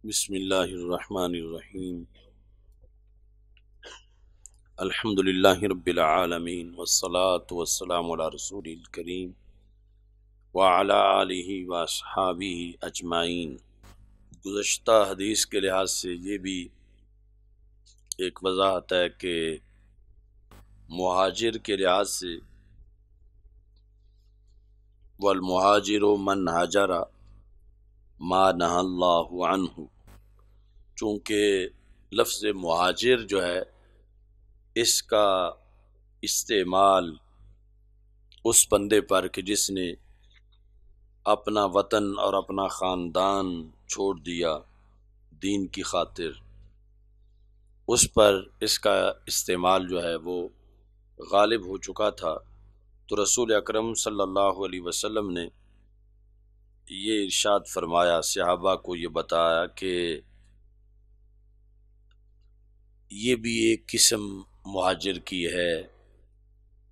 بسم اللہ الرحمن الرحیم الحمد للہ رب العالمین والصلاة والسلام علی رسول الکریم وعلی آلہ واصحابہ اجمعین۔ گزشتہ حدیث کے لحاظ سے یہ بھی ایک وضاحت ہے کہ مہاجر کے لحاظ سے والمہاجر من ہاجر ما نہى اللہ عنہ، چونکہ لفظ مہاجر جو ہے اس کا استعمال اس بندے پر کہ جس نے اپنا وطن اور اپنا خاندان چھوڑ دیا دین کی خاطر، اس پر اس کا استعمال جو ہے وہ غالب ہو چکا تھا۔ تو رسول اکرم صلی اللہ علیہ وسلم نے یہ ارشاد فرمایا، صحابہ کو یہ بتایا کہ یہ بھی ایک قسم مہاجر کی ہے،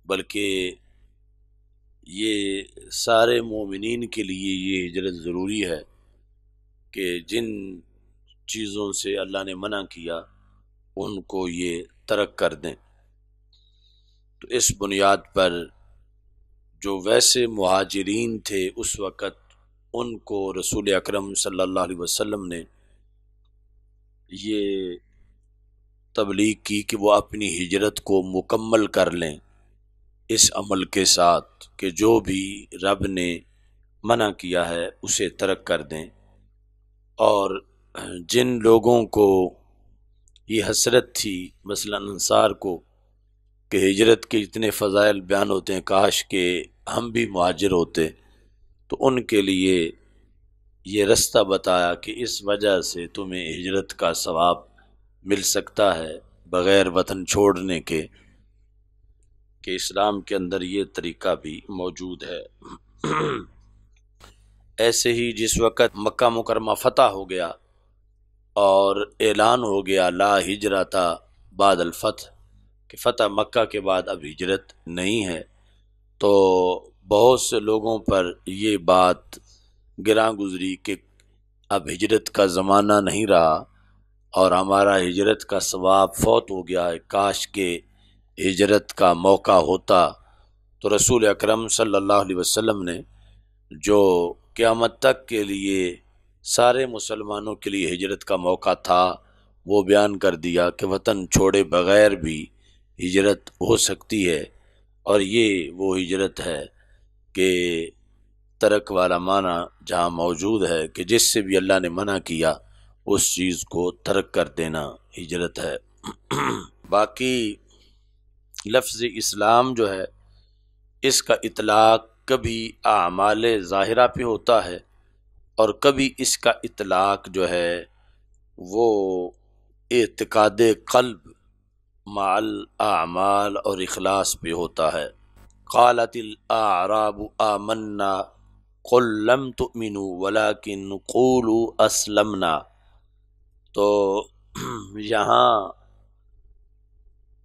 بلکہ یہ سارے مومنین کے لیے یہ ہجرت ضروری ہے کہ جن چیزوں سے اللہ نے منع کیا ان کو یہ ترک کر دیں۔ تو اس بنیاد پر جو ویسے مہاجرین تھے اس وقت، ان کو رسول اکرم صلی اللہ علیہ وسلم نے یہ تبلیغ کی کہ وہ اپنی ہجرت کو مکمل کر لیں اس عمل کے ساتھ کہ جو بھی رب نے منع کیا ہے اسے ترک کر دیں۔ اور جن لوگوں کو یہ حسرت تھی مثلا انصار کو کہ ہجرت کے اتنے فضائل بیان ہوتے ہیں، کاش کہ ہم بھی مہاجر ہوتے، تو ان کے لیے یہ رستہ بتایا کہ اس وجہ سے تمہیں ہجرت کا ثواب مل سکتا ہے بغیر وطن چھوڑنے کے، کہ اسلام کے اندر یہ طریقہ بھی موجود ہے۔ ایسے ہی جس وقت مکہ مکرمہ فتح ہو گیا اور اعلان ہو گیا لا ہجرت بعد الفتح، کہ فتح مکہ کے بعد اب ہجرت نہیں ہے، تو بہت سے لوگوں پر یہ بات گراں گزری کہ اب ہجرت کا زمانہ نہیں رہا اور ہمارا ہجرت کا ثواب فوت ہو گیا ہے، کاش کہ ہجرت کا موقع ہوتا۔ تو رسول اکرم صلی اللہ علیہ وسلم نے جو قیامت تک کے لیے سارے مسلمانوں کے لیے ہجرت کا موقع تھا وہ بیان کر دیا کہ وطن چھوڑے بغیر بھی ہجرت ہو سکتی ہے، اور یہ وہ ہجرت ہے کہ ترک والا معنی جہاں موجود ہے کہ جس سے بھی اللہ نے منع کیا اس چیز کو ترک کر دینا ہجرت ہے۔ باقی لفظ اسلام جو ہے اس کا اطلاق کبھی اعمال ظاہرہ پہ ہوتا ہے اور کبھی اس کا اطلاق جو ہے وہ اعتقاد قلب مع الاعمال اور اخلاص پہ ہوتا ہے۔ قالت الاعراب آمنا قل لم تؤمنوا ولكن قولوا اسلمنا، تو یہاں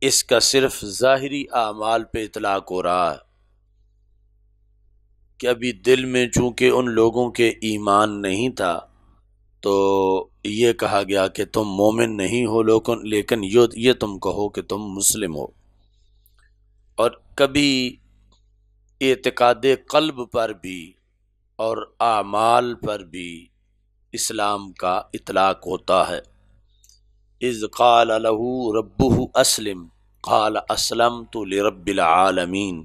اس کا صرف ظاہری اعمال پہ اطلاق ہو رہا ہے کہ ابھی دل میں چونکہ ان لوگوں کے ایمان نہیں تھا تو یہ کہا گیا کہ تم مومن نہیں ہو، لیکن یہ تم کہو کہ تم مسلم ہو۔ اور کبھی اعتقاد قلب پر بھی اور اعمال پر بھی اسلام کا اطلاق ہوتا ہے۔ اذ قال له ربه اسلم قال اسلمت لرب العالمین،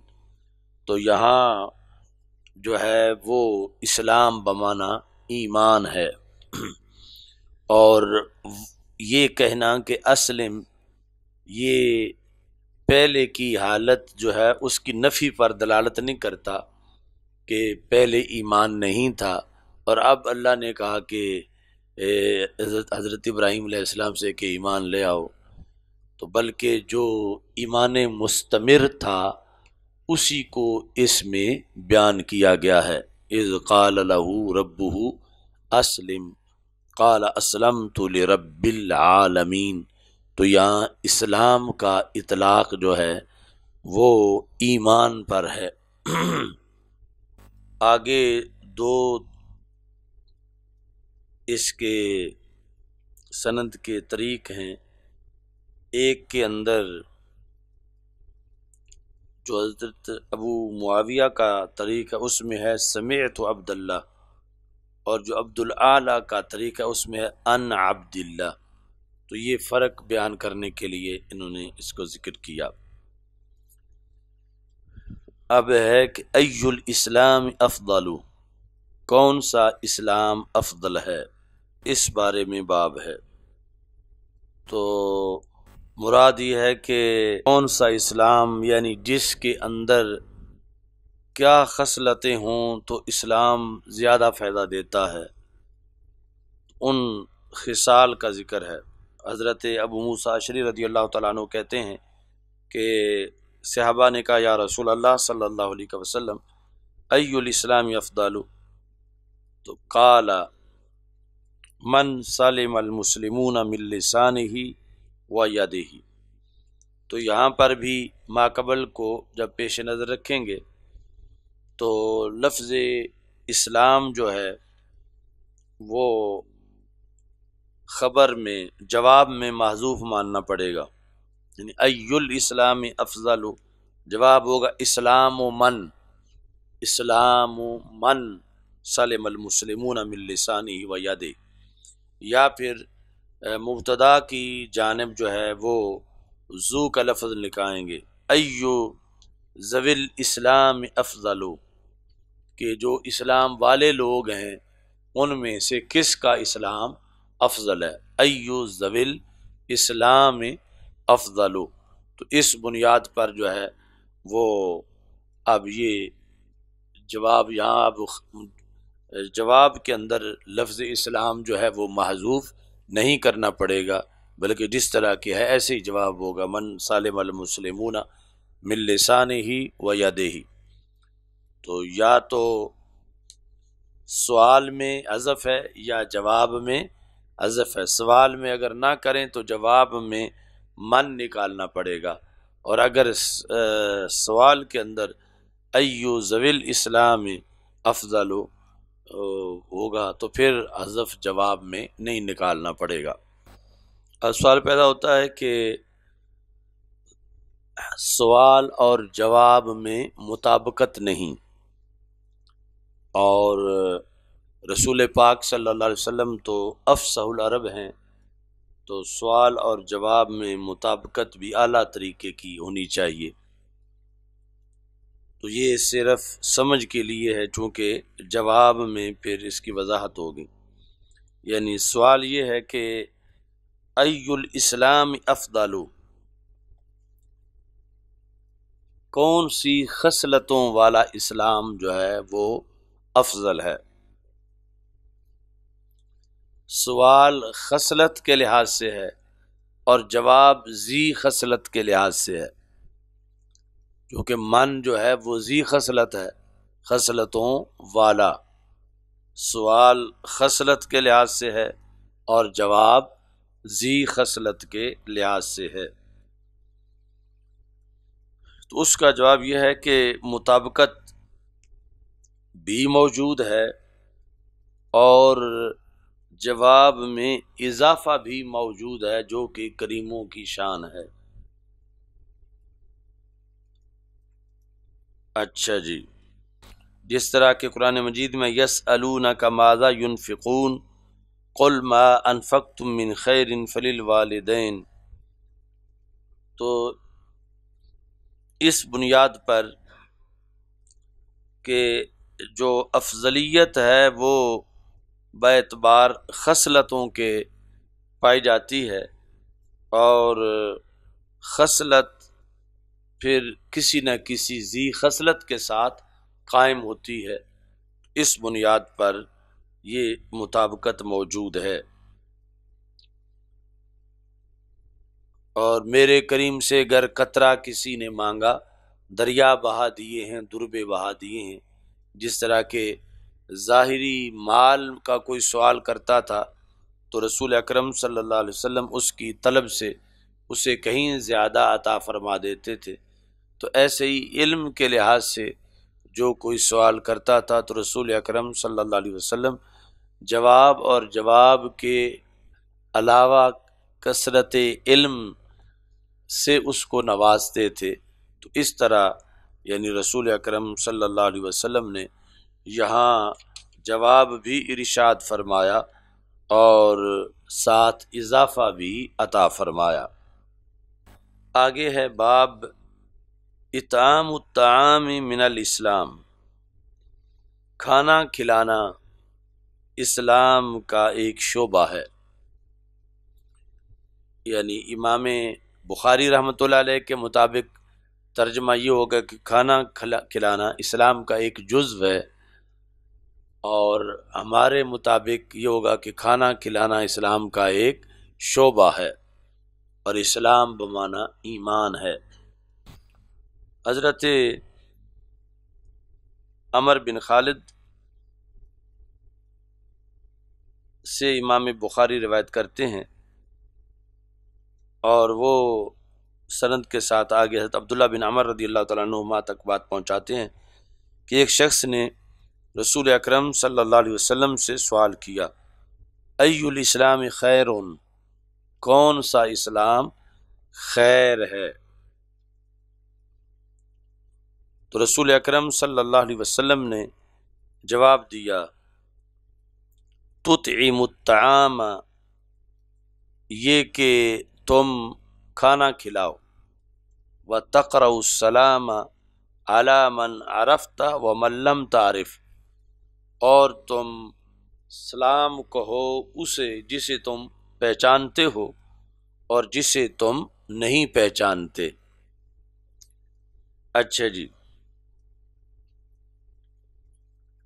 تو یہاں جو ہے وہ اسلام بمعنی ایمان ہے، اور یہ کہنا کہ اسلم یہ پہلے کی حالت جو ہے اس کی نفی پر دلالت نہیں کرتا کہ پہلے ایمان نہیں تھا اور اب اللہ نے کہا کہ حضرت ابراہیم علیہ السلام سے کہ ایمان لے آؤ، تو بلکہ جو ایمان مستمر تھا اسی کو اس میں بیان کیا گیا ہے۔ اذ قال له ربه اسلم قال اسلمت لرب العالمین، تو یہاں اسلام کا اطلاق جو ہے وہ ایمان پر ہے۔ آگے دو اس کے سند کے طریق ہیں، ایک کے اندر جو حضرت ابو معاویہ کا طریق ہے اس میں ہے سمعت عبداللہ، اور جو عبد الاعلیٰ کا طریقہ اس میں ہے ان عبداللہ. تو یہ فرق بیان کرنے کے لیے انہوں نے اس کو ذکر کیا. اب ہے کہ ای الاسلام افضل، کون سا اسلام افضل ہے، اس بارے میں باب ہے. تو مراد یہ ہے کہ کون سا اسلام، یعنی جس کے اندر کیا خصلتیں ہوں تو اسلام زیادہ فائدہ دیتا ہے، ان خصال کا ذکر ہے. حضرت ابو موسیٰ اشعری رضی اللہ تعالیٰ عنہ کہتے ہیں کہ صحابہ نے کہا یا رسول اللہ صلی اللہ علیہ وسلم ای الاسلام افضل، تو قال من سلم المسلمون من لسانہ و یدہ. تو یہاں پر بھی ماقبل کو جب پیش نظر رکھیں گے تو لفظ اسلام جو ہے وہ خبر میں جواب میں محذوف ماننا پڑے گا، یعنی ای الاسلام افضل، جواب ہوگا اسلام من، اسلام من سلم المسلمون من لسانہ و یدہ. یا پھر مبتدا کی جانب جو ہے وہ ذو کا لفظ لکھائیں گے، ایو ذوی الاسلام افضل، کہ جو اسلام والے لوگ ہیں ان میں سے کس کا اسلام افضل ہے، ایو ذوی الاسلام افضل. تو اس بنیاد پر جو ہے وہ اب یہ جواب، یہاں اب جواب کے اندر لفظ اسلام جو ہے وہ محذوف نہیں کرنا پڑے گا، بلکہ جس طرح کہ ہے ایسے ہی جواب ہوگا من سالم المسلمون من لسانہ و یدہ. تو یا تو سوال میں حذف ہے یا جواب میں حذف ہے. سوال میں اگر نہ کریں تو جواب میں من نکالنا پڑے گا، اور اگر سوال کے اندر ایو ذوی الاسلام افضل ہوگا تو پھر حذف جواب میں نہیں نکالنا پڑے گا. اب سوال پیدا ہوتا ہے کہ سوال اور جواب میں مطابقت نہیں، اور رسول پاک صلی اللہ علیہ وسلم تو افصح العرب ہیں، تو سوال اور جواب میں مطابقت بھی اعلیٰ طریقے کی ہونی چاہیے. تو یہ صرف سمجھ کے لیے ہے، چونکہ جواب میں پھر اس کی وضاحت ہوگی. یعنی سوال یہ ہے کہ ای الاسلام افضل، کون سی خصلتوں والا اسلام جو ہے وہ افضل ہے. سوال خصلت کے لحاظ سے ہے اور جواب ذی خصلت کے لحاظ سے ہے، کیونکہ من جو ہے وہ ذی خصلت ہے، خصلتوں والا. سوال خصلت کے لحاظ سے ہے اور جواب ذی خصلت کے لحاظ سے ہے. تو اس کا جواب یہ ہے کہ مطابقت بھی موجود ہے اور جواب میں اضافہ بھی موجود ہے جو کہ کریموں کی شان ہے. اچھا جی، جس طرح کہ قرآن مجید میں یسألونک ماذا ينفقون قل ما انفقتم من خیر فللوالدین، تو اس بنیاد پر کہ جو افضلیت ہے وہ باعتبار خصلتوں کے پائی جاتی ہے، اور خصلت پھر کسی نہ کسی ذی خصلت کے ساتھ قائم ہوتی ہے، اس بنیاد پر یہ مطابقت موجود ہے. اور میرے کریم سے گر قطرہ کسی نے مانگا دریا بہا دیے ہیں، دربے بہا دیے ہیں. جس طرح کہ ظاہری مال کا کوئی سوال کرتا تھا تو رسول اکرم صلی اللہ علیہ وسلم اس کی طلب سے اسے کہیں زیادہ عطا فرما دیتے تھے، تو ایسے ہی علم کے لحاظ سے جو کوئی سوال کرتا تھا تو رسول اکرم صلی اللہ علیہ وسلم جواب اور جواب کے علاوہ کثرت علم سے اس کو نوازتے تھے۔ تو اس طرح یعنی رسول اکرم صلی اللہ علیہ وسلم نے یہاں جواب بھی ارشاد فرمایا اور ساتھ اضافہ بھی عطا فرمایا۔ آگے ہے باب اطعام الطعام من الاسلام، کھانا کھلانا اسلام کا ایک شعبہ ہے۔ یعنی امام بخاری رحمۃ اللہ علیہ کے مطابق ترجمہ یہ ہوگا کہ کھانا کھلانا اسلام کا ایک جزو ہے، اور ہمارے مطابق یہ ہوگا کہ کھانا کھلانا اسلام کا ایک شعبہ ہے، اور اسلام بمعنی ایمان ہے۔ حضرت عمر بن خالد سے امام بخاری روایت کرتے ہیں، اور وہ سند کے ساتھ آگے حضرت عبداللہ بن عمر رضی اللہ تعالیٰ عنہما تک بات پہنچاتے ہیں کہ ایک شخص نے رسول اکرم صلی اللہ علیہ وسلم سے سوال کیا، ای الاسلام خیر، کون سا اسلام خیر ہے؟ تو رسول اکرم صلی اللہ علیہ وسلم نے جواب دیا، تطعم الطعام، یہ کہ تم کھانا کھلاؤ، وتقرأ السلام علی من عرفت ومن لم تعرف، اور تم سلام کہو اسے جسے تم پہچانتے ہو اور جسے تم نہیں پہچانتے۔ اچھا جی،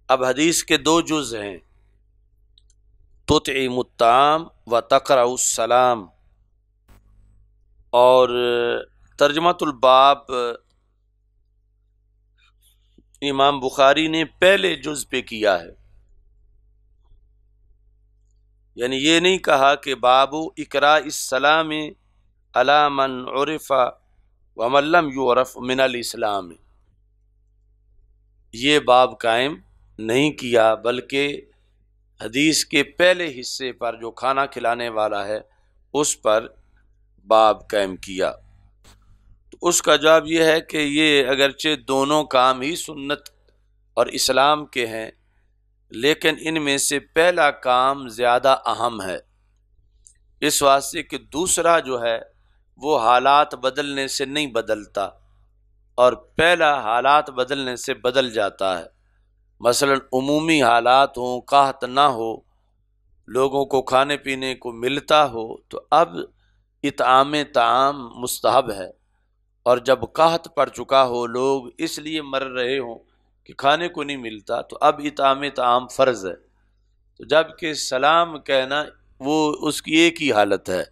اب حدیث کے دو جز ہیں، تطعم الطعام و تقرأ السلام، اور ترجمۃ الباب امام بخاری نے پہلے جز پہ کیا ہے، یعنی یہ نہیں کہا کہ باب اقراء السلام علی من عرف ومن لم یعرف من الاسلام، یہ باب قائم نہیں کیا، بلکہ حدیث کے پہلے حصے پر جو کھانا کھلانے والا ہے اس پر باب قائم کیا۔ تو اس کا جواب یہ ہے کہ یہ اگرچہ دونوں کام ہی سنت اور اسلام کے ہیں، لیکن ان میں سے پہلا کام زیادہ اہم ہے، اس واسطے کہ دوسرا جو ہے وہ حالات بدلنے سے نہیں بدلتا، اور پہلا حالات بدلنے سے بدل جاتا ہے۔ مثلا عمومی حالات ہوں، قحط نہ ہو، لوگوں کو کھانے پینے کو ملتا ہو، تو اب اطعام طعام مستحب ہے، اور جب قحط پڑ چکا ہو، لوگ اس لیے مر رہے ہوں کہ کھانے کو نہیں ملتا، تو اب اطعام طعام فرض ہے۔ تو جب کہ سلام کہنا وہ اس کی ایک ہی حالت ہے،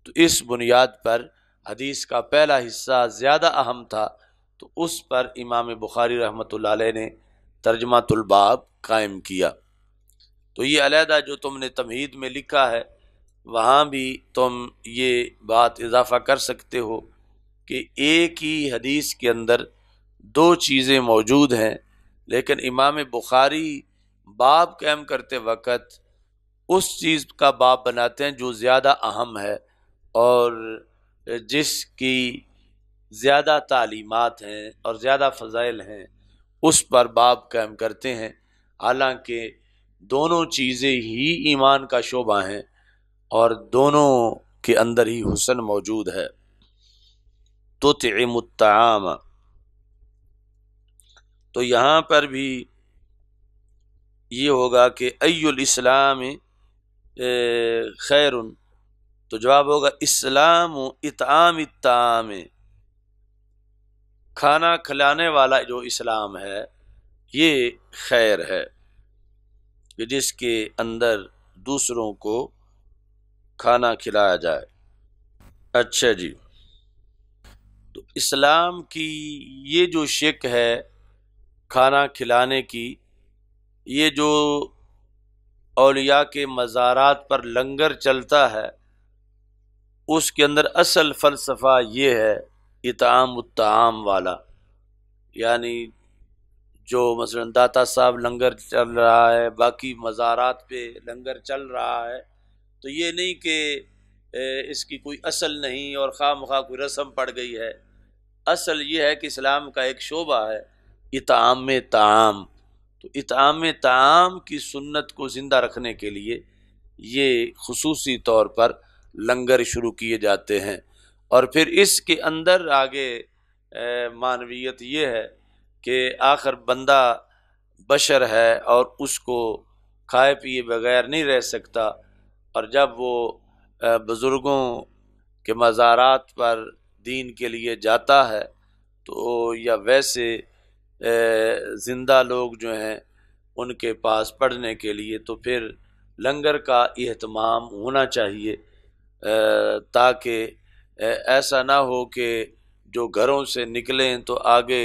تو اس بنیاد پر حدیث کا پہلا حصہ زیادہ اہم تھا، تو اس پر امام بخاری رحمۃ اللہ علیہ نے ترجمۃ الباب قائم کیا۔ تو یہ علیحدہ جو تم نے تمہید میں لکھا ہے، وہاں بھی تم یہ بات اضافہ کر سکتے ہو کہ ایک ہی حدیث کے اندر دو چیزیں موجود ہیں، لیکن امام بخاری باب قائم کرتے وقت اس چیز کا باب بناتے ہیں جو زیادہ اہم ہے اور جس کی زیادہ تعلیمات ہیں اور زیادہ فضائل ہیں، اس پر باب قائم کرتے ہیں، حالانکہ دونوں چیزیں ہی ایمان کا شعبہ ہیں اور دونوں کے اندر ہی حسن موجود ہے۔ تطعم الطعام، تو یہاں پر بھی یہ ہوگا کہ ای الاسلام خیر، تو جواب ہوگا اسلام اطعام الطعام، کھانا کھلانے والا جو اسلام ہے یہ خیر ہے، کہ جس کے اندر دوسروں کو کھانا کھلایا جائے۔ اچھا جی، تو اسلام کی یہ جو شک ہے کھانا کھلانے کی، یہ جو اولیاء کے مزارات پر لنگر چلتا ہے، اس کے اندر اصل فلسفہ یہ ہے اطعام الطعام والا، یعنی جو مثلا داتا صاحب لنگر چل رہا ہے، باقی مزارات پہ لنگر چل رہا ہے، تو یہ نہیں کہ اس کی کوئی اصل نہیں اور خواہ مخواہ کوئی رسم پڑ گئی ہے. اصل یہ ہے کہ اسلام کا ایک شعبہ ہے اطعام طعام. تو اطعام طعام کی سنت کو زندہ رکھنے کے لیے یہ خصوصی طور پر لنگر شروع کیے جاتے ہیں. اور پھر اس کے اندر آگے معنویت یہ ہے کہ آخر بندہ بشر ہے اور اس کو کھائے پیے بغیر نہیں رہ سکتا. اور جب وہ بزرگوں کے مزارات پر دین کے لیے جاتا ہے تو یا ویسے زندہ لوگ جو ہیں ان کے پاس پڑھنے کے لیے تو پھر لنگر کا اہتمام ہونا چاہیے تاکہ ایسا نہ ہو کہ جو گھروں سے نکلیں تو آگے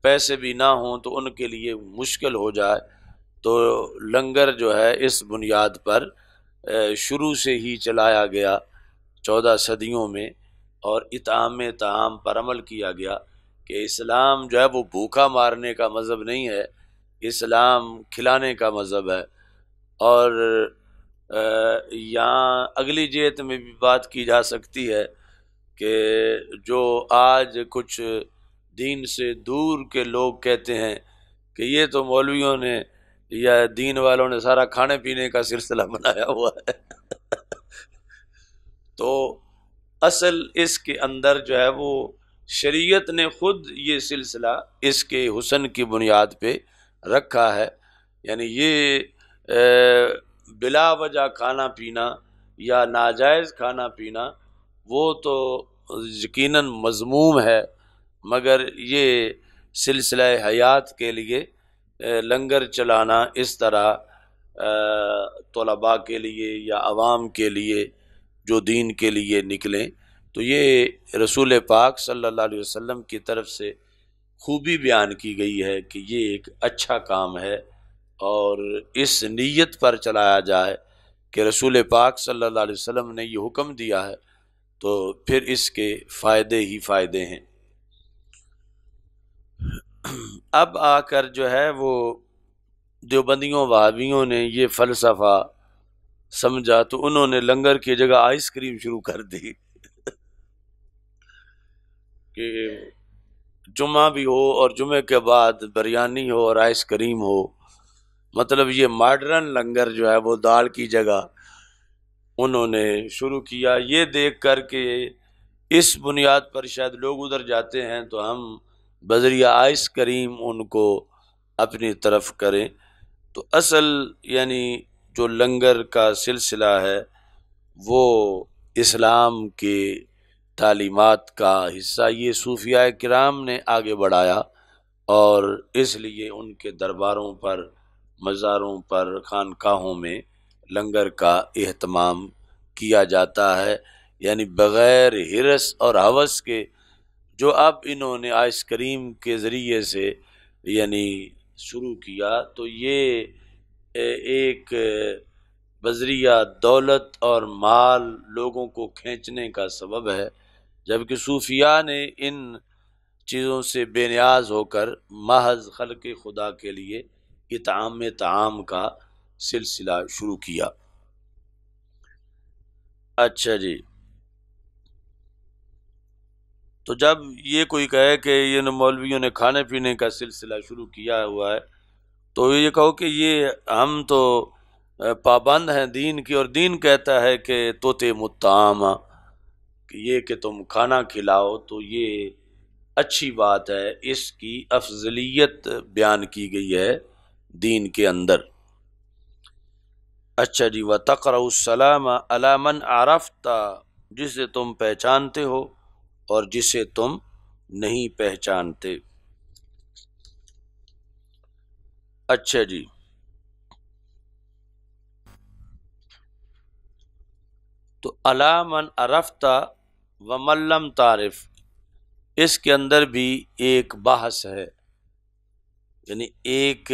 پیسے بھی نہ ہوں تو ان کے لیے مشکل ہو جائے. تو لنگر جو ہے اس بنیاد پر شروع سے ہی چلایا گیا 14 صدیوں میں اور اطعام طعام پر عمل کیا گیا کہ اسلام جو ہے وہ بھوکا مارنے کا مذہب نہیں ہے، اسلام کھلانے کا مذہب ہے. اور یہاں اگلی جہت میں بھی بات کی جا سکتی ہے کہ جو آج کچھ دین سے دور کے لوگ کہتے ہیں کہ یہ تو مولویوں نے یا دین والوں نے سارا کھانے پینے کا سلسلہ بنایا ہوا ہے. تو اصل اس کے اندر جو ہے وہ شریعت نے خود یہ سلسلہ اس کے حسن کی بنیاد پہ رکھا ہے. یعنی یہ بلا وجہ کھانا پینا یا ناجائز کھانا پینا وہ تو یقیناً مذموم ہے، مگر یہ سلسلہ حیات کے لیے لنگر چلانا اس طرح طلباء کے لیے یا عوام کے لیے جو دین کے لیے نکلیں تو یہ رسول پاک صلی اللہ علیہ وسلم کی طرف سے خوبی بیان کی گئی ہے کہ یہ ایک اچھا کام ہے اور اس نیت پر چلایا جائے کہ رسول پاک صلی اللہ علیہ وسلم نے یہ حکم دیا ہے تو پھر اس کے فائدے ہی فائدے ہیں. اب آ کر جو ہے وہ دیوبندیوں وہابیوں نے یہ فلسفہ سمجھا تو انہوں نے لنگر کی جگہ آئس کریم شروع کر دی کہ جمعہ بھی ہو اور جمعے کے بعد بریانی ہو اور آئس کریم ہو. مطلب یہ ماڈرن لنگر جو ہے وہ دال کی جگہ انہوں نے شروع کیا، یہ دیکھ کر کہ اس بنیاد پر شاید لوگ ادھر جاتے ہیں تو ہم بذریعہ آئس کریم ان کو اپنی طرف کریں. تو اصل یعنی جو لنگر کا سلسلہ ہے وہ اسلام کے تعلیمات کا حصہ یہ صوفیاء کرام نے آگے بڑھایا اور اس لیے ان کے درباروں پر، مزاروں پر، خانقاہوں میں لنگر کا اہتمام کیا جاتا ہے. یعنی بغیر ہرس اور ہوس کے جو اب انہوں نے آئس کریم کے ذریعے سے یعنی شروع کیا تو یہ ایک بذریعہ دولت اور مال لوگوں کو کھینچنے کا سبب ہے، جبکہ صوفیاء نے ان چیزوں سے بے نیاز ہو کر محض خلق خدا کے لیے اطعام طعام کا سلسلہ شروع کیا. اچھا جی، تو جب یہ کوئی کہے کہ یہ مولویوں نے کھانے پینے کا سلسلہ شروع کیا ہوا ہے تو یہ کہو کہ یہ ہم تو پابند ہیں دین کی اور دین کہتا ہے کہ توتم الطعام، کہ یہ کہ تم کھانا کھلاؤ تو یہ اچھی بات ہے، اس کی افضلیت بیان کی گئی ہے دین کے اندر. اچھا جی، وَتَقْرَأُ السَّلَامَ عَلَى مَنْ عَرَفْتَ، جسے تم پہچانتے ہو اور جسے تم نہیں پہچانتے. اچھا جی، تو عَلَى مَنْ عَرَفْتَ وَمَنْ لَمْ تَعْرِفْ، اس کے اندر بھی ایک بحث ہے. یعنی ایک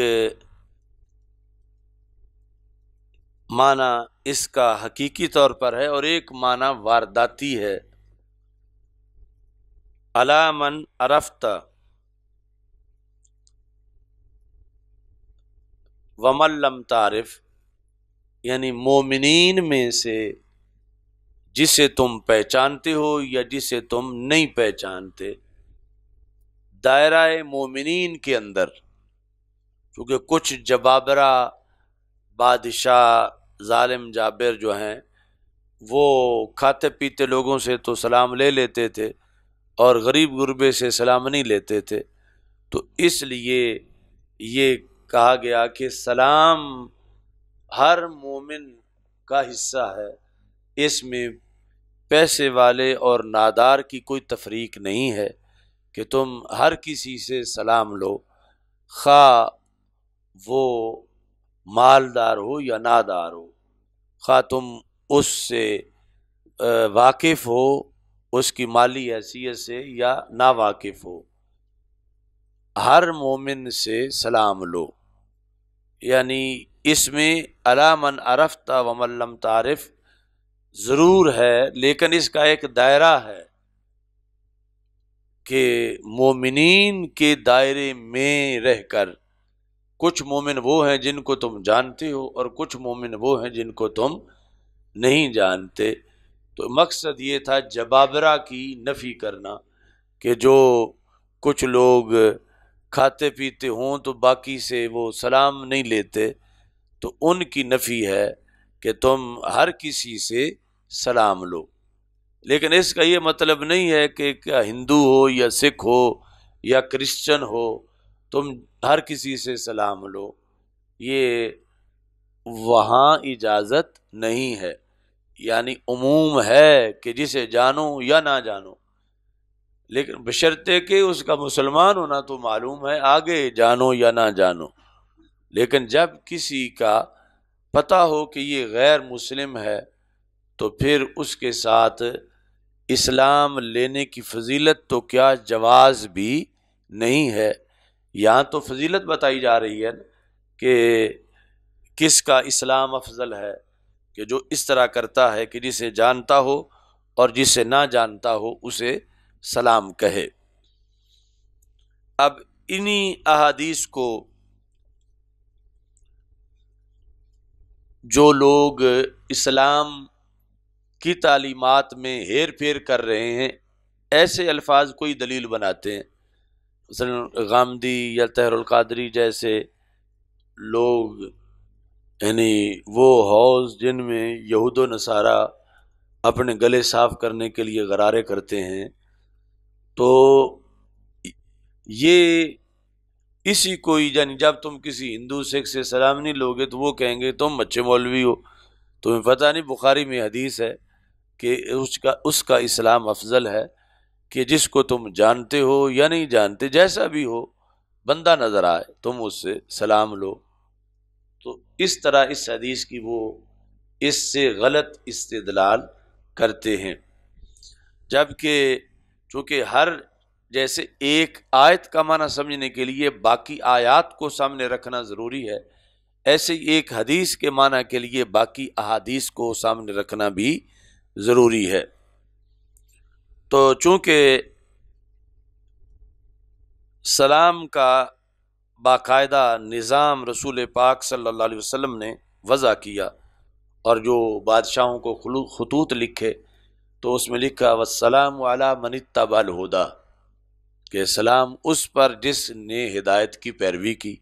معنی اس کا حقیقی طور پر ہے اور ایک معنی وارداتی ہے. عَلَى مَنْ عَرَفْتَ وَمَنْ لَمْ تَعْرِفْ، یعنی مومنین میں سے جسے تم پہچانتے ہو یا جسے تم نہیں پہچانتے، دائرہ مومنین کے اندر، کیونکہ کچھ جبابرہ بادشاہ ظالم جابر جو ہیں وہ کھاتے پیتے لوگوں سے تو سلام لے لیتے تھے اور غریب غربے سے سلام نہیں لیتے تھے، تو اس لیے یہ کہا گیا کہ سلام ہر مومن کا حصہ ہے، اس میں پیسے والے اور نادار کی کوئی تفریق نہیں ہے کہ تم ہر کسی سے سلام لو، خواہ وہ مالدار ہو یا نادار ہو، خواہ تم اس سے واقف ہو اس کی مالی حیثیت سے یا نا واقف ہو، ہر مومن سے سلام لو۔ یعنی اس میں الا من عرفت و من لم تعرف ضرور ہے، لیکن اس کا ایک دائرہ ہے کہ مومنین کے دائرے میں رہ کر کچھ مومن وہ ہیں جن کو تم جانتے ہو اور کچھ مومن وہ ہیں جن کو تم نہیں جانتے۔ تو مقصد یہ تھا جبابرہ کی نفی کرنا کہ جو کچھ لوگ کھاتے پیتے ہوں تو باقی سے وہ سلام نہیں لیتے، تو ان کی نفی ہے کہ تم ہر کسی سے سلام لو۔ لیکن اس کا یہ مطلب نہیں ہے کہ ہندو ہو یا سکھ ہو یا کرسچن ہو تم ہر کسی سے سلام لو، یہ وہاں اجازت نہیں ہے، یعنی عموم ہے کہ جسے جانو یا نہ جانو، لیکن بشرطے کہ اس کا مسلمان ہونا تو معلوم ہے، آگے جانو یا نہ جانو۔ لیکن جب کسی کا پتہ ہو کہ یہ غیر مسلم ہے تو پھر اس کے ساتھ اسلام لینے کی فضیلت تو کیا جواز بھی نہیں ہے۔ یہاں تو فضیلت بتائی جا رہی ہے کہ کس کا اسلام افضل ہے، کہ جو اس طرح کرتا ہے کہ جسے جانتا ہو اور جسے نہ جانتا ہو اسے سلام کہے۔ اب انہی احادیث کو جو لوگ اسلام کی تعلیمات میں ہیر پھیر کر رہے ہیں، ایسے الفاظ کوئی دلیل بناتے ہیں، مثلا غامدی یا طاہر القادری جیسے لوگ، یعنی وہ حوض جن میں یہود و نصارہ اپنے گلے صاف کرنے کے لیے غرارے کرتے ہیں، تو یہ اسی کو یعنی جب تم کسی ہندو سکھ سے سلام نہیں لوگے تو وہ کہیں گے تم اچھے مولوی ہو، تمہیں پتہ نہیں بخاری میں حدیث ہے کہ اس کا اسلام افضل ہے کہ جس کو تم جانتے ہو یا نہیں جانتے، جیسا بھی ہو بندہ نظر آئے تم اس سے سلام لو۔ تو اس طرح اس حدیث کی وہ اس سے غلط استدلال کرتے ہیں، جبکہ چونکہ ہر جیسے ایک آیت کا معنی سمجھنے کے لیے باقی آیات کو سامنے رکھنا ضروری ہے، ایسے ہی ایک حدیث کے معنی کے لیے باقی احادیث کو سامنے رکھنا بھی ضروری ہے۔ تو چونکہ سلام کا باقاعدہ نظام رسول پاک صلی اللہ علیہ وسلم نے وضع کیا، اور جو بادشاہوں کو خطوط لکھے تو اس میں لکھا والسلام علی من اتبع الہدی، کہ سلام اس پر جس نے ہدایت کی پیروی کی۔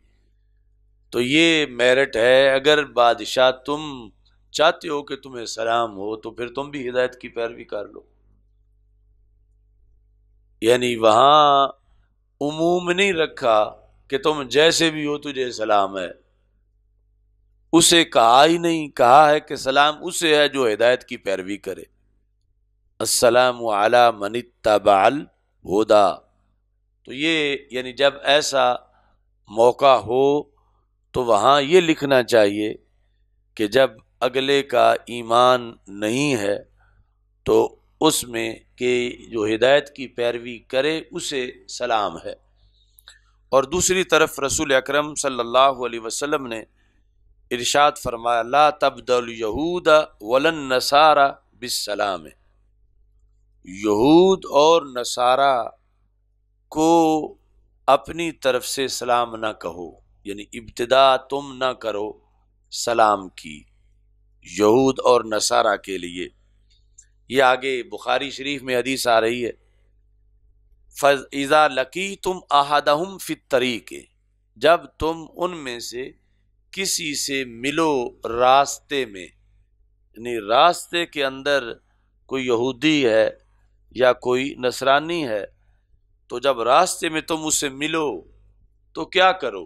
تو یہ میرٹ ہے، اگر بادشاہ تم چاہتے ہو کہ تمہیں سلام ہو تو پھر تم بھی ہدایت کی پیروی کر لو، یعنی وہاں عموم نہیں رکھا کہ تم جیسے بھی ہو تجھے سلام ہے، اسے کہا ہی نہیں، کہا ہے کہ سلام اسے ہے جو ہدایت کی پیروی کرے۔ السلام علی من اتبع الہدی، تو یہ یعنی جب ایسا موقع ہو تو وہاں یہ لکھنا چاہیے کہ جب اگلے کا ایمان نہیں ہے تو اس میں کہ جو ہدایت کی پیروی کرے اسے سلام ہے۔ اور دوسری طرف رسول اکرم صلی اللہ علیہ وسلم نے ارشاد فرمایا لا تبدل الیہود ولا النصارى بالسلام، یہود اور نصارہ کو اپنی طرف سے سلام نہ کہو، یعنی ابتدا تم نہ کرو سلام کی۔ یہود اور نصارہ کے لیے۔ یہ آگے بخاری شریف میں حدیث آ رہی ہے، فَإِذَا لَقِيتُمْ أَحَدَهُمْ فِي الطَّرِيقِ، جب تم ان میں سے کسی سے ملو راستے میں، یعنی راستے کے اندر کوئی یہودی ہے یا کوئی نصرانی ہے، تو جب راستے میں تم اسے ملو تو کیا کرو؟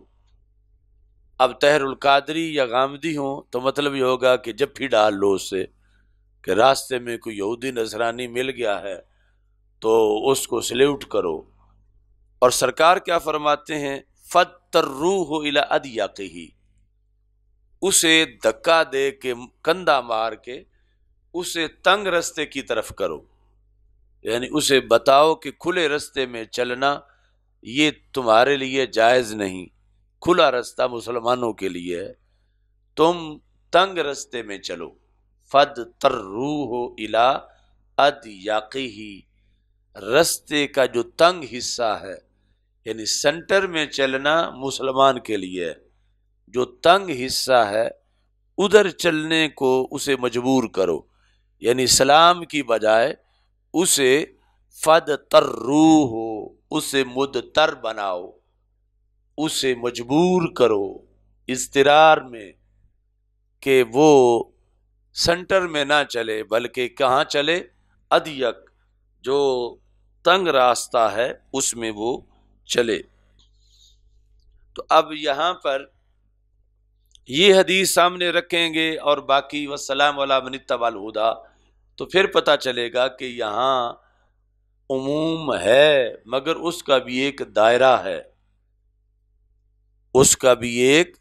اب طاہر القادری یا غامدی ہوں تو مطلب یہ ہوگا کہ جب ڈال لو اس سے، کہ راستے میں کوئی یہودی نصرانی مل گیا ہے تو اس کو سلیوٹ کرو۔ اور سرکار کیا فرماتے ہیں؟ فَاتَّرُّوهُ إِلَىٰ أَدْيَقِهِ، اسے دھکا دے کے، کندھا مار کے اسے تنگ رستے کی طرف کرو، یعنی اسے بتاؤ کہ کھلے رستے میں چلنا یہ تمہارے لیے جائز نہیں، کھلا رستہ مسلمانوں کے لیے ہے، تم تنگ رستے میں چلو۔ فَاتَّرُّوهُ إِلَىٰ أَدْيَقِهِ، رستے کا جو تنگ حصہ ہے، یعنی سینٹر میں چلنا مسلمان کے لیے ہے، جو تنگ حصہ ہے ادھر چلنے کو اسے مجبور کرو، یعنی سلام کی بجائے اسے فَاتَّرُّوهُ، اسے مضطر بناؤ، اسے مجبور کرو اضطرار میں، کہ وہ سینٹر میں نہ چلے بلکہ کہاں چلے؟ اضیق، جو تنگ راستہ ہے اس میں وہ چلے۔ تو اب یہاں پر یہ حدیث سامنے رکھیں گے اور باقی والسلام علی من اتبع الہدی، تو پھر پتہ چلے گا کہ یہاں عموم ہے مگر اس کا بھی ایک دائرہ ہے، اس کا بھی ایک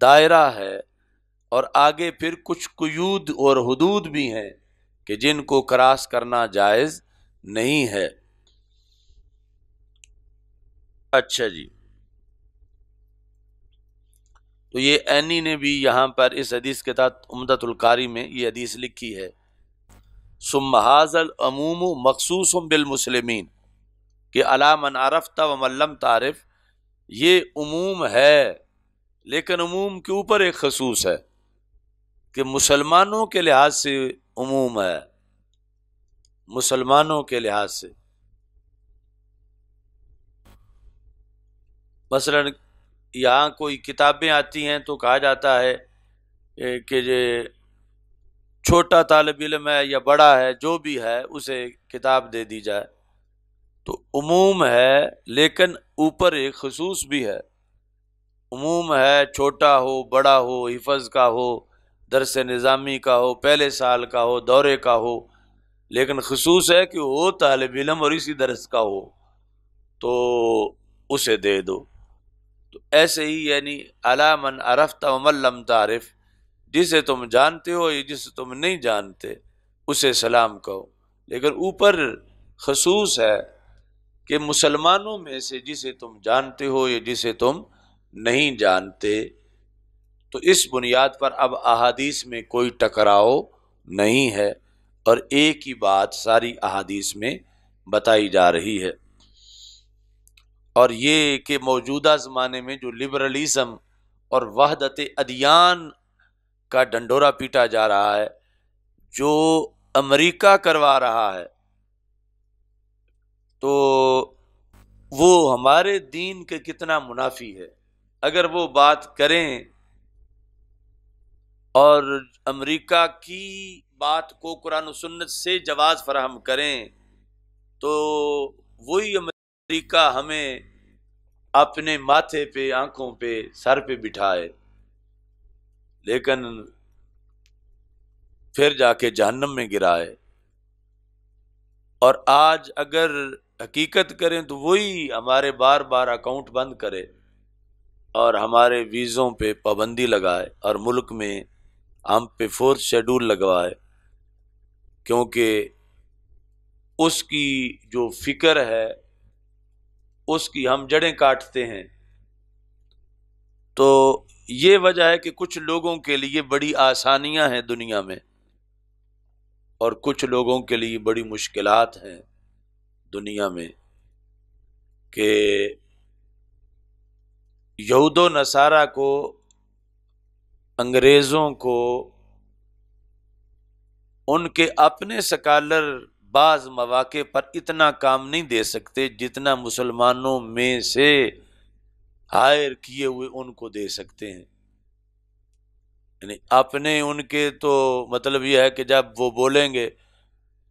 دائرہ ہے، اور آگے پھر کچھ قیود اور حدود بھی ہیں کہ جن کو کراس کرنا جائز نہیں ہے۔ اچھا جی، تو یہ عینی نے بھی یہاں پر اس حدیث کے تحت عمدۃ القاری میں یہ حدیث لکھی ہے، ثم ھذا العموم مخصوص بالمسلمین، کہ علی من عرفت ومن لم تعرف، یہ عموم ہے لیکن عموم کے اوپر ایک خصوص ہے کہ مسلمانوں کے لحاظ سے عموم ہے، مسلمانوں کے لحاظ سے۔ مثلا یہاں کوئی کتابیں آتی ہیں تو کہا جاتا ہے کہ یہ چھوٹا طالب علم ہے یا بڑا ہے، جو بھی ہے اسے کتاب دے دی جائے، تو عموم ہے لیکن اوپر ایک خصوص بھی ہے۔ عموم ہے، چھوٹا ہو بڑا ہو، حفظ کا ہو، درس نظامی کا ہو، پہلے سال کا ہو، دورے کا ہو، لیکن خصوص ہے کہ وہ طالب علم اور اسی درس کا ہو تو اسے دے دو۔ تو ایسے ہی یعنی علی من عرفت ومن لم تعرف، جسے تم جانتے ہو یا جسے تم نہیں جانتے اسے سلام کہو، لیکن اوپر خصوص ہے کہ مسلمانوں میں سے جسے تم جانتے ہو یا جسے تم نہیں جانتے۔ تو اس بنیاد پر اب احادیث میں کوئی ٹکراؤ نہیں ہے اور ایک ہی بات ساری احادیث میں بتائی جا رہی ہے۔ اور یہ کہ موجودہ زمانے میں جو لبرلزم اور وحدت ادیان کا ڈنڈورا پیٹا جا رہا ہے، جو امریکہ کروا رہا ہے، تو وہ ہمارے دین کے کتنا منافی ہے۔ اگر وہ بات کریں اور امریکہ کی بات کو قرآن و سنت سے جواز فراہم کریں تو وہی امریکہ ہمیں اپنے ماتھے پہ، آنکھوں پہ، سر پہ بٹھائے، لیکن پھر جا کے جہنم میں گرائے۔ اور آج اگر حقیقت کریں تو وہی ہمارے بار بار اکاؤنٹ بند کرے اور ہمارے ویزوں پہ پابندی لگائے اور ملک میں ہم پہ فورتھ شیڈول لگوائے، کیونکہ اس کی جو فکر ہے اس کی ہم جڑیں کاٹتے ہیں۔ تو یہ وجہ ہے کہ کچھ لوگوں کے لیے بڑی آسانیاں ہیں دنیا میں اور کچھ لوگوں کے لیے بڑی مشکلات ہیں دنیا میں، کہ یہود و نصارہ کو، انگریزوں کو ان کے اپنے سکالر بعض مواقع پر اتنا کام نہیں دے سکتے جتنا مسلمانوں میں سے ہائر کیے ہوئے ان کو دے سکتے ہیں. یعنی اپنے ان کے تو مطلب یہ ہے کہ جب وہ بولیں گے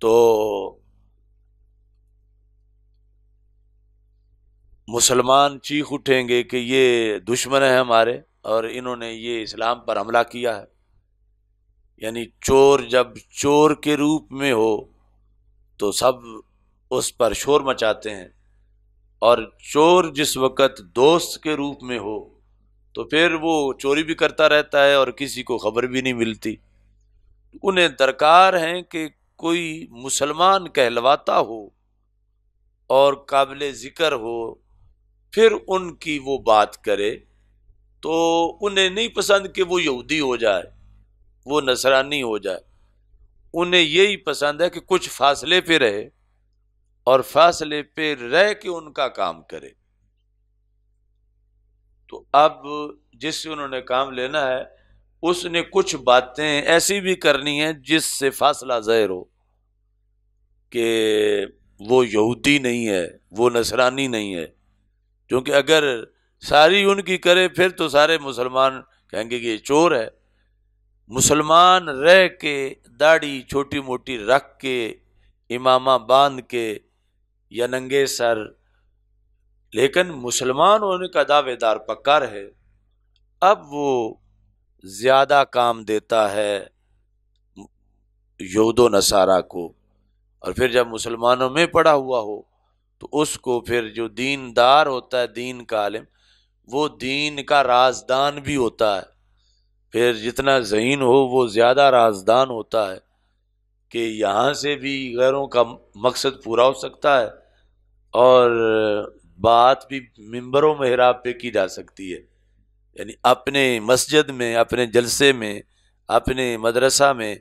تو مسلمان چیخ اٹھیں گے کہ یہ دشمن ہے ہمارے اور انہوں نے یہ اسلام پر حملہ کیا ہے. یعنی چور جب چور کے روپ میں ہو تو سب اس پر شور مچاتے ہیں، اور چور جس وقت دوست کے روپ میں ہو تو پھر وہ چوری بھی کرتا رہتا ہے اور کسی کو خبر بھی نہیں ملتی. انہیں درکار ہے کہ کوئی مسلمان کہلواتا ہو اور قابل ذکر ہو پھر ان کی وہ بات کرے. تو انہیں نہیں پسند کہ وہ یہودی ہو جائے، وہ نصرانی ہو جائے، انہیں یہی پسند ہے کہ کچھ فاصلے پہ رہے اور فاصلے پہ رہ کے ان کا کام کرے. تو اب جس سے انہوں نے کام لینا ہے اس نے کچھ باتیں ایسی بھی کرنی ہیں جس سے فاصلہ ظاہر ہو کہ وہ یہودی نہیں ہے، وہ نصرانی نہیں ہے. کیونکہ اگر ساری ان کی کرے پھر تو سارے مسلمان کہیں گے کہ یہ چور ہے. مسلمان رہ کے داڑھی چھوٹی موٹی رکھ کے امامہ باندھ کے یا ننگے سر، لیکن مسلمان ہونے کا دعوے دار پکا رہے، اب وہ زیادہ کام دیتا ہے یہود و نصارہ کو. اور پھر جب مسلمانوں میں پڑا ہوا ہو تو اس کو پھر جو دین دار ہوتا ہے، دین کا عالم، وہ دین کا رازدان بھی ہوتا ہے. پھر جتنا ذہین ہو وہ زیادہ رازدان ہوتا ہے کہ یہاں سے بھی غیروں کا مقصد پورا ہو سکتا ہے اور بات بھی ممبروں محراب پہ کی جا سکتی ہے. یعنی اپنے مسجد میں، اپنے جلسے میں، اپنے مدرسہ میں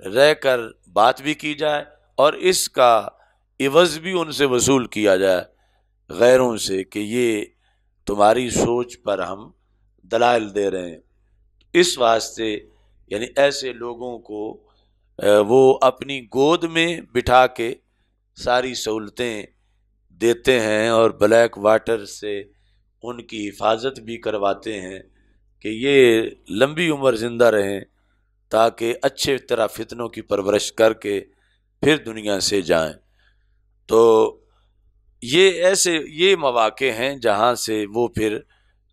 رہ کر بات بھی کی جائے اور اس کا عوض بھی ان سے وصول کیا جائے غیروں سے کہ یہ تمہاری سوچ پر ہم دلائل دے رہے ہیں. اس واسطے یعنی ایسے لوگوں کو وہ اپنی گود میں بٹھا کے ساری سہولتیں دیتے ہیں اور بلیک واٹر سے ان کی حفاظت بھی کرواتے ہیں کہ یہ لمبی عمر زندہ رہیں تاکہ اچھے طرح فتنوں کی پرورش کر کے پھر دنیا سے جائیں. تو یہ ایسے یہ مواقع ہیں جہاں سے وہ پھر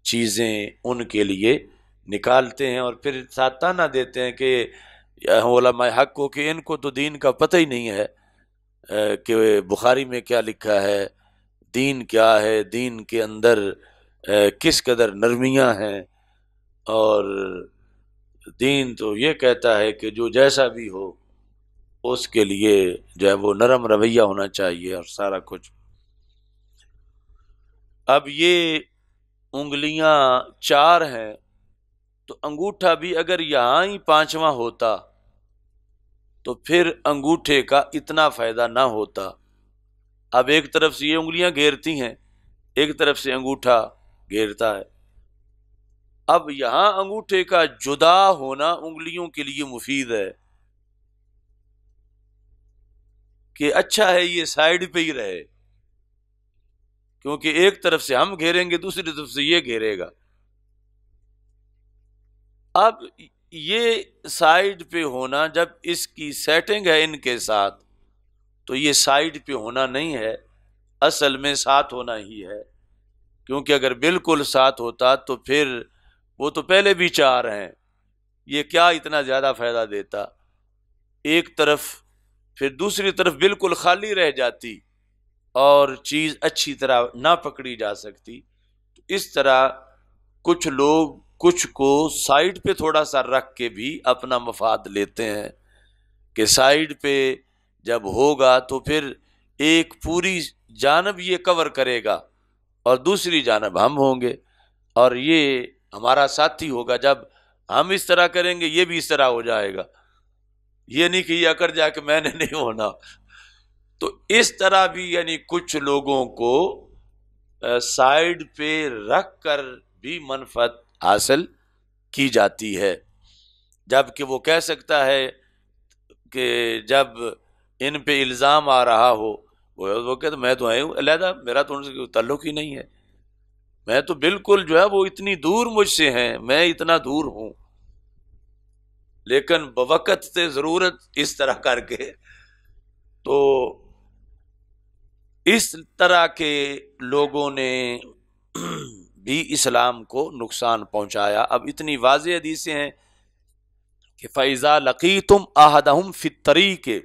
چیزیں ان کے لیے نکالتے ہیں اور پھر ساتھ تانا دیتے ہیں کہ علماء حق کو کہ ان کو تو دین کا پتہ ہی نہیں ہے کہ بخاری میں کیا لکھا ہے، دین کیا ہے، دین کے اندر کس قدر نرمیاں ہیں، اور دین تو یہ کہتا ہے کہ جو جیسا بھی ہو اس کے لیے جو ہے وہ نرم رویہ ہونا چاہیے اور سارا کچھ. اب یہ انگلیاں 4 ہیں تو انگوٹھا بھی اگر یہاں ہی 5واں ہوتا تو پھر انگوٹھے کا اتنا فائدہ نہ ہوتا. اب ایک طرف سے یہ انگلیاں گھیرتی ہیں، ایک طرف سے انگوٹھا گھیرتا ہے. اب یہاں انگوٹھے کا جدا ہونا انگلیوں کے لیے مفید ہے کہ اچھا ہے یہ سائیڈ پہ ہی رہے، کیونکہ ایک طرف سے ہم گھیریں گے دوسری طرف سے یہ گھیرے گا. اب یہ سائیڈ پہ ہونا جب اس کی سیٹنگ ہے ان کے ساتھ تو یہ سائیڈ پہ ہونا نہیں ہے، اصل میں ساتھ ہونا ہی ہے. کیونکہ اگر بالکل ساتھ ہوتا تو پھر وہ تو پہلے بھی 4 ہیں، یہ کیا اتنا زیادہ فائدہ دیتا. ایک طرف پھر دوسری طرف بالکل خالی رہ جاتی اور چیز اچھی طرح نہ پکڑی جا سکتی. اس طرح کچھ لوگ کچھ کو سائیڈ پہ تھوڑا سا رکھ کے بھی اپنا مفاد لیتے ہیں کہ سائیڈ پہ جب ہوگا تو پھر ایک پوری جانب یہ کور کرے گا اور دوسری جانب ہم ہوں گے اور یہ ہمارا ساتھی ہوگا. جب ہم اس طرح کریں گے یہ بھی اس طرح ہو جائے گا، یہ نہیں کہ یہ اکڑ جا کے میں نے نہیں ہونا. تو اس طرح بھی یعنی کچھ لوگوں کو سائیڈ پہ رکھ کر بھی منفعت حاصل کی جاتی ہے، جبکہ وہ کہہ سکتا ہے کہ جب ان پہ الزام آ رہا ہو وہ کہتے میں تو آئے ہوں علیحدہ، میرا تو ان سے کوئی تعلق ہی نہیں ہے، میں تو بالکل جو ہے وہ اتنی دور مجھ سے ہیں، میں اتنا دور ہوں، لیکن بوقت سے ضرورت اس طرح کر کے تو اس طرح کے لوگوں نے بھی اسلام کو نقصان پہنچایا۔ اب اتنی واضح حدیثیں ہیں کہ فَإِذَا لَقِيتُمْ أَحَدَهُمْ فِي الطَّرِيقِ،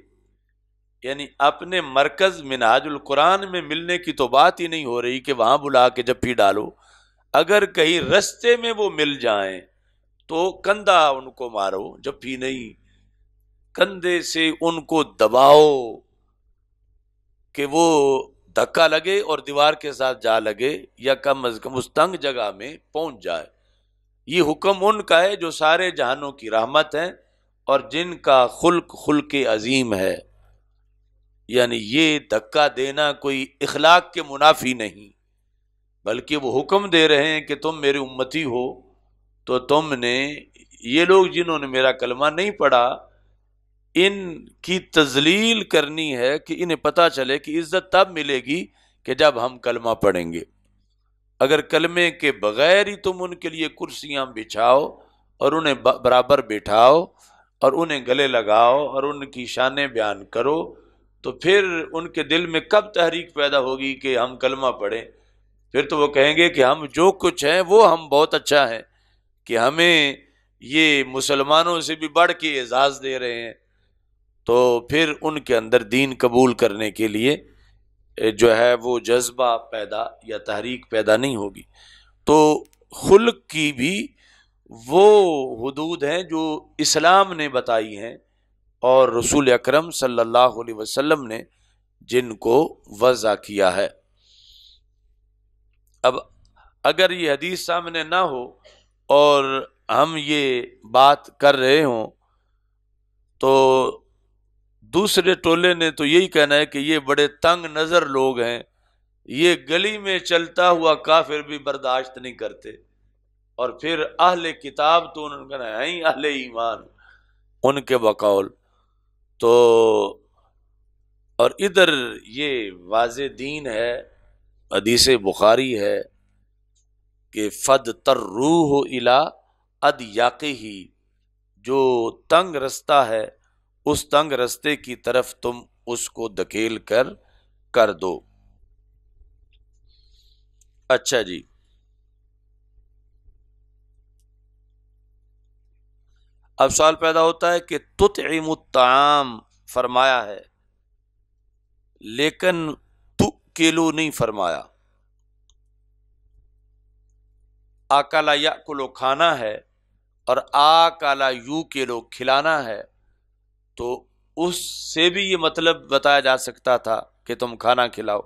یعنی اپنے مرکز منہاج القرآن میں ملنے کی تو بات ہی نہیں ہو رہی کہ وہاں بلا کے جپھی ڈالو، اگر کہیں رستے میں وہ مل جائیں تو کندھا ان کو مارو، جپھی نہیں، کندھے سے ان کو دباؤ کہ وہ دھکا لگے اور دیوار کے ساتھ جا لگے یا کم از کم اس تنگ جگہ میں پہنچ جائے۔ یہ حکم ان کا ہے جو سارے جہانوں کی رحمت ہیں اور جن کا خلق عظیم ہے، یعنی یہ دھکا دینا کوئی اخلاق کے منافی نہیں، بلکہ وہ حکم دے رہے ہیں کہ تم میرے امتی ہو تو تم نے، یہ لوگ جنہوں نے میرا کلمہ نہیں پڑھا ان کی تذلیل کرنی ہے کہ انہیں پتہ چلے کہ عزت تب ملے گی کہ جب ہم کلمہ پڑھیں گے۔ اگر کلمے کے بغیر ہی تم ان کے لیے کرسیاں بچھاؤ اور انہیں برابر بٹھاؤ اور انہیں گلے لگاؤ اور ان کی شانیں بیان کرو تو پھر ان کے دل میں کب تحریک پیدا ہوگی کہ ہم کلمہ پڑھیں؟ پھر تو وہ کہیں گے کہ ہم جو کچھ ہیں وہ ہم بہت اچھا ہیں کہ ہمیں یہ مسلمانوں سے بھی بڑھ کے اعزاز دے رہے ہیں، تو پھر ان کے اندر دین قبول کرنے کے لیے جو ہے وہ جذبہ پیدا یا تحریک پیدا نہیں ہوگی۔ تو خلق کی بھی وہ حدود ہیں جو اسلام نے بتائی ہیں اور رسول اکرم صلی اللہ علیہ وسلم نے جن کو وضع کیا ہے۔ اب اگر یہ حدیث سامنے نہ ہو اور ہم یہ بات کر رہے ہوں تو دوسرے ٹولے نے تو یہی کہنا ہے کہ یہ بڑے تنگ نظر لوگ ہیں، یہ گلی میں چلتا ہوا کافر بھی برداشت نہیں کرتے، اور پھر اہل کتاب تو انہوں نے کہنا ہے ہی اہل ایمان ان کے بقول۔ تو اور ادھر یہ واضح دین ہے، حدیث بخاری ہے کہ فد تروح الی اضیاقہ، جو تنگ رستہ ہے اس تنگ رستے کی طرف تم اس کو دھکیل کر دو۔ اچھا جی، اب سوال پیدا ہوتا ہے کہ تطعم الطعام فرمایا ہے لیکن تؤکلو نہیں فرمایا۔ آکلا یاکلو کھانا ہے اور آکلا یوکلو کھلانا ہے، تو اس سے بھی یہ مطلب بتایا جا سکتا تھا کہ تم کھانا کھلاؤ۔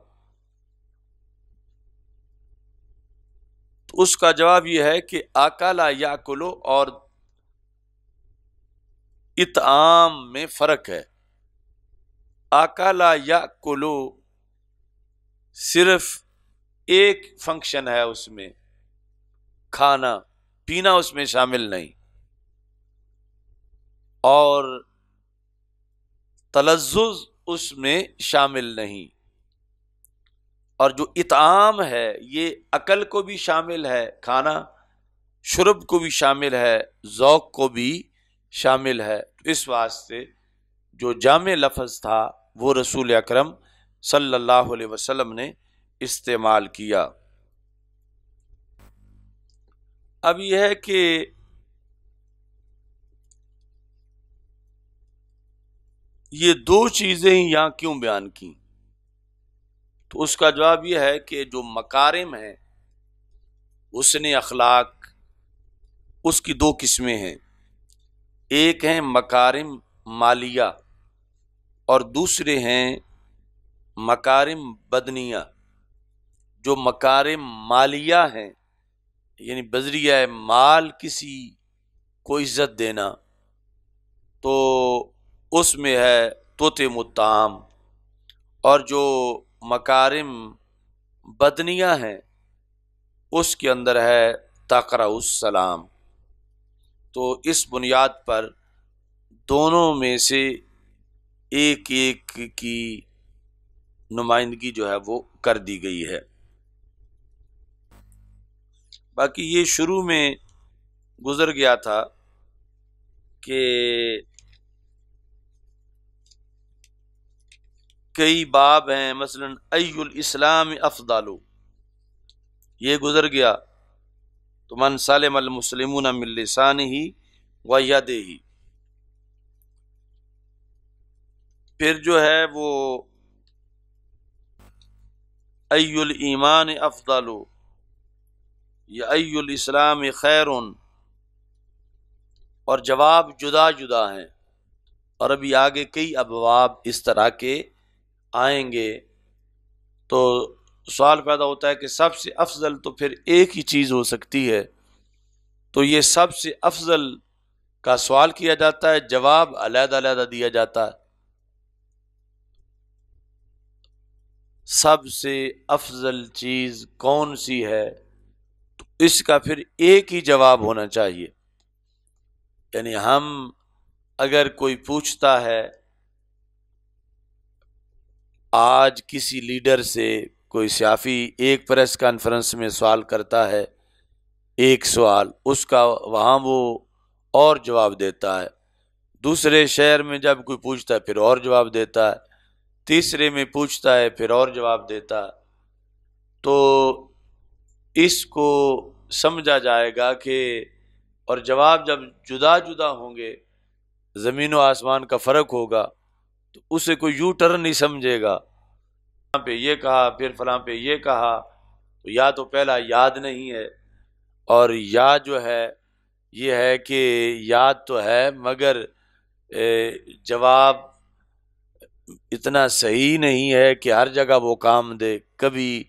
تو اس کا جواب یہ ہے کہ آکلا یاکلو اور اطعام میں فرق ہے۔ آکلا یاکلو صرف ایک فنکشن ہے اس میں، کھانا پینا اس میں شامل نہیں، اور تلذذ اس میں شامل نہیں، اور جو اطعام ہے یہ عقل کو بھی شامل ہے، کھانا شرب کو بھی شامل ہے، ذوق کو بھی شامل ہے۔ اس واسطے جو جامع لفظ تھا وہ رسول اکرم صلی اللہ علیہ وسلم نے استعمال کیا۔ اب یہ ہے کہ یہ دو چیزیں ہی یہاں کیوں بیان کی، تو اس کا جواب یہ ہے کہ جو مکارم ہیں حسن اخلاق، اس کی دو قسمیں ہیں، ایک ہیں مکارم مالیہ اور دوسرے ہیں مکارم بدنیہ۔ جو مکارم مالیہ ہیں یعنی بذریعہ مال کسی کو عزت دینا، تو اس میں ہے تطعم الطعام، اور جو مکارم بدنیہ ہیں اس کے اندر ہے تقرأ السلام۔ تو اس بنیاد پر دونوں میں سے ایک ایک کی نمائندگی جو ہے وہ کر دی گئی ہے۔ باقی یہ شروع میں گزر گیا تھا کہ کئی باب ہیں، مثلا ای الاسلام افضل، یہ گزر گیا تو من سلم المسلمون من لسانہ و یدہ، پھر جو ہے وہ ای الایمان افضل یا ای الاسلام خیر، اور جواب جدا جدا ہیں، اور ابھی آگے کئی ابواب اس طرح کے آئیں گے، تو سوال پیدا ہوتا ہے کہ سب سے افضل تو پھر ایک ہی چیز ہو سکتی ہے، تو یہ سب سے افضل کا سوال کیا جاتا ہے، جواب علیحدہ علیحدہ دیا جاتا ہے۔ سب سے افضل چیز کون سی ہے، تو اس کا پھر ایک ہی جواب ہونا چاہیے۔ یعنی ہم اگر کوئی پوچھتا ہے آج کسی لیڈر سے، کوئی صحافی ایک پریس کانفرنس میں سوال کرتا ہے، ایک سوال اس کا وہاں وہ اور جواب دیتا ہے، دوسرے شہر میں جب کوئی پوچھتا ہے پھر اور جواب دیتا ہے، تیسرے میں پوچھتا ہے پھر اور جواب دیتا ہے، تو اس کو سمجھا جائے گا کہ، اور جواب جب جدا جدا ہوں گے، زمین و آسمان کا فرق ہوگا، تو اسے کوئی یو ٹرن نہیں سمجھے گا، فلاں پہ یہ کہا پھر فلاں پہ یہ کہا، تو یا تو پہلا یاد نہیں ہے، اور یا جو ہے یہ ہے کہ یاد تو ہے مگر جواب اتنا صحیح نہیں ہے کہ ہر جگہ وہ کام دے، کبھی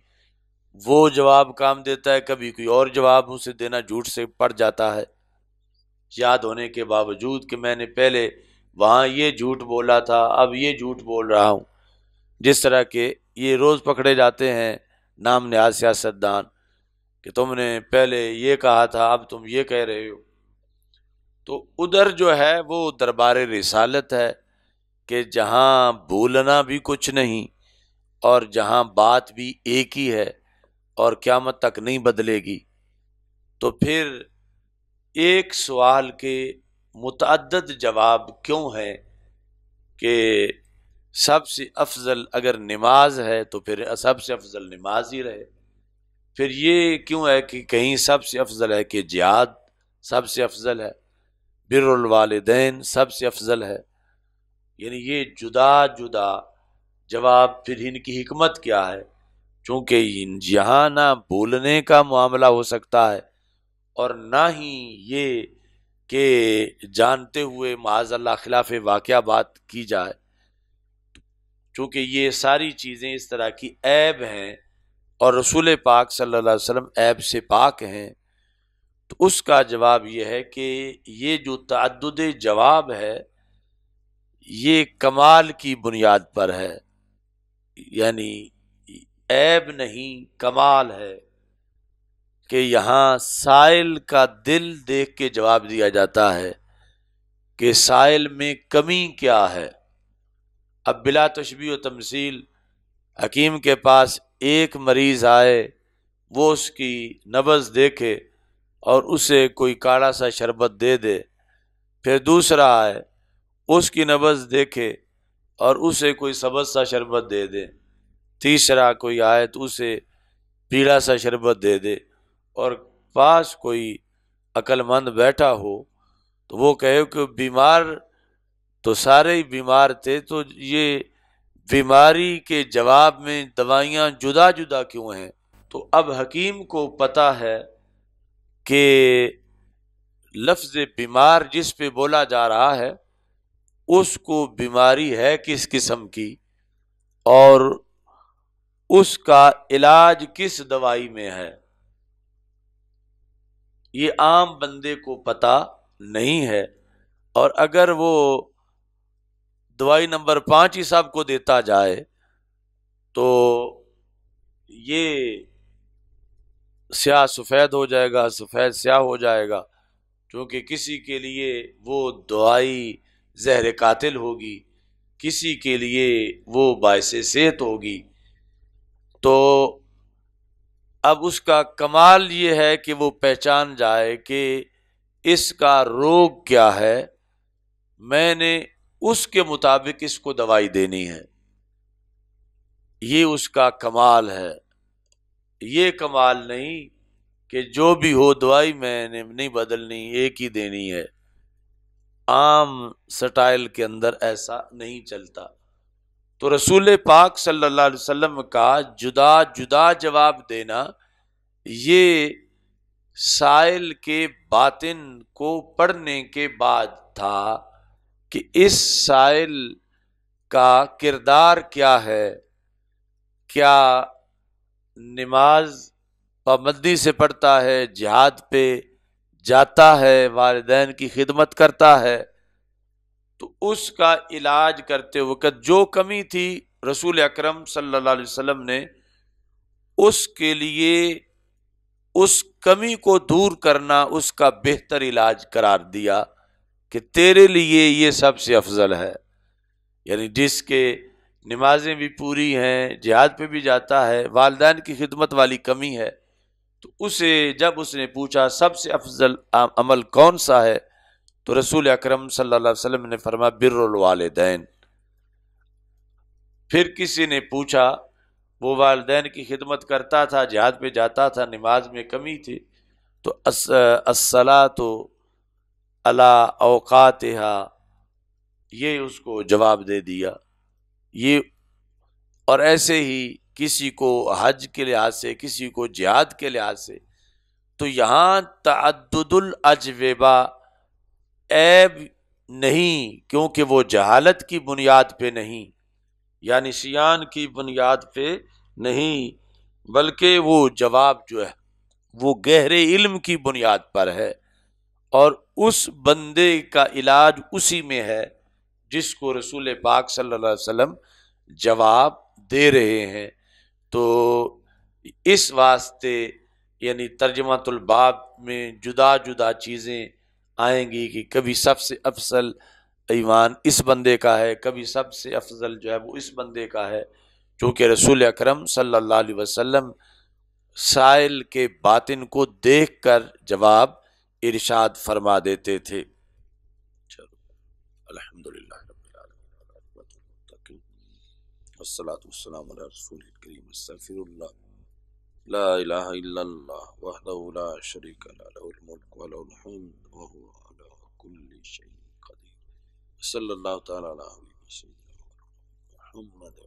وہ جواب کام دیتا ہے، کبھی کوئی اور جواب اسے دینا جھوٹ سے پڑ جاتا ہے، یاد ہونے کے باوجود کہ میں نے پہلے وہاں یہ جھوٹ بولا تھا اب یہ جھوٹ بول رہا ہوں۔ جس طرح کہ یہ روز پکڑے جاتے ہیں نام نہاد سیاستدان کہ تم نے پہلے یہ کہا تھا اب تم یہ کہہ رہے ہو، تو ادھر جو ہے وہ دربار رسالت ہے کہ جہاں بھولنا بھی کچھ نہیں اور جہاں بات بھی ایک ہی ہے اور قیامت تک نہیں بدلے گی، تو پھر ایک سوال کے متعدد جواب کیوں ہیں کہ سب سے افضل اگر نماز ہے تو پھر سب سے افضل نماز ہی رہے، پھر یہ کیوں ہے کہ کہیں سب سے افضل ہے کہ جہاد سب سے افضل ہے، بر الوالدین سب سے افضل ہے، یعنی یہ جدا جدا جواب، پھر ان کی حکمت کیا ہے، چونکہ یہاں نہ بھولنے کا معاملہ ہو سکتا ہے اور نہ ہی یہ کہ جانتے ہوئے معاذ اللہ خلاف واقعہ بات کی جائے، چونکہ یہ ساری چیزیں اس طرح کی عیب ہیں اور رسول پاک صلی اللہ علیہ وسلم عیب سے پاک ہیں، تو اس کا جواب یہ ہے کہ یہ جو تعدد جواب ہے یہ کمال کی بنیاد پر ہے، یعنی عیب نہیں کمال ہے کہ یہاں سائل کا دل دیکھ کے جواب دیا جاتا ہے کہ سائل میں کمی کیا ہے۔ اب بلا تشبیہ و تمثیل حکیم کے پاس ایک مریض آئے، وہ اس کی نبض دیکھے اور اسے کوئی کاڑا سا شربت دے دے، پھر دوسرا آئے اس کی نبض دیکھے اور اسے کوئی سبز سا شربت دے دے، تیسرا کوئی آئے تو اسے پیلا سا شربت دے دے، اور پاس کوئی عقل مند بیٹھا ہو تو وہ کہے کہ بیمار تو سارے ہی بیمار تھے، تو یہ بیماری کے جواب میں دوائیاں جدا جدا کیوں ہیں؟ تو اب حکیم کو پتہ ہے کہ لفظ بیمار جس پہ بولا جا رہا ہے اس کو بیماری ہے کس قسم کی اور اس کا علاج کس دوائی میں ہے، یہ عام بندے کو پتہ نہیں ہے، اور اگر وہ دوائی نمبر 5 ہی صاحب کو دیتا جائے تو یہ سیاہ سفید ہو جائے گا، سفید سیاہ ہو جائے گا، کیونکہ کسی کے لیے وہ دوائی زہر قاتل ہوگی، کسی کے لیے وہ باعث صحت ہوگی تو اب اس کا کمال یہ ہے کہ وہ پہچان جائے کہ اس کا روگ کیا ہے، میں نے اس کے مطابق اس کو دوائی دینی ہے، یہ اس کا کمال ہے۔ یہ کمال نہیں کہ جو بھی ہو دوائی میں نے نہیں بدلنی، ایک ہی دینی ہے۔ عام سٹائل کے اندر ایسا نہیں چلتا۔ تو رسول پاک صلی اللہ علیہ وسلم کا جدا جدا جواب دینا یہ سائل کے باطن کو پڑھنے کے بعد تھا کہ اس سائل کا کردار کیا ہے، کیا نماز پابندی سے پڑھتا ہے، جہاد پہ جاتا ہے، والدین کی خدمت کرتا ہے، تو اس کا علاج کرتے وقت جو کمی تھی رسول اکرم صلی اللہ علیہ وسلم نے اس کے لیے اس کمی کو دور کرنا اس کا بہتر علاج قرار دیا کہ تیرے لیے یہ سب سے افضل ہے۔ یعنی جس کے نمازیں بھی پوری ہیں، جہاد پہ بھی جاتا ہے، والدین کی خدمت والی کمی ہے، تو اسے جب اس نے پوچھا سب سے افضل عمل کون سا ہے تو رسول اکرم صلی اللہ علیہ وسلم نے فرمایا بر الوالدین۔ پھر کسی نے پوچھا وہ والدین کی خدمت کرتا تھا، جہاد پہ جاتا تھا، نماز میں کمی تھی، تو الصلاۃ علی اوقاتہا، یہ اس کو جواب دے دیا۔ یہ اور ایسے ہی کسی کو حج کے لحاظ سے، کسی کو جہاد کے لحاظ سے، تو یہاں تعدد الاجوبہ عیب نہیں، کیونکہ وہ جہالت کی بنیاد پہ نہیں یا نسیان کی بنیاد پہ نہیں، بلکہ وہ جواب جو ہے وہ گہرے علم کی بنیاد پر ہے، اور اس بندے کا علاج اسی میں ہے جس کو رسول پاک صلی اللہ علیہ وسلم جواب دے رہے ہیں۔ تو اس واسطے یعنی ترجمۃ الباب میں جدا جدا چیزیں آئیں گی کہ کبھی سب سے افضل ایمان اس بندے کا ہے، کبھی سب سے افضل جو ہے وہ اس بندے کا ہے، چونکہ رسول اکرم صلی اللہ علیہ وسلم سائل کے باطن کو دیکھ کر جواب ارشاد فرما دیتے تھے۔ چلو الحمدللہ رب العالمین والصلاة والسلام علی رسول الکریم استغفر اللہ لا الہ الا اللہ وحدہ لا شریک له له الملک وله الحمد وهو على كل شيء قدیر۔ صلی اللہ تعالی علیہ وسلم محمد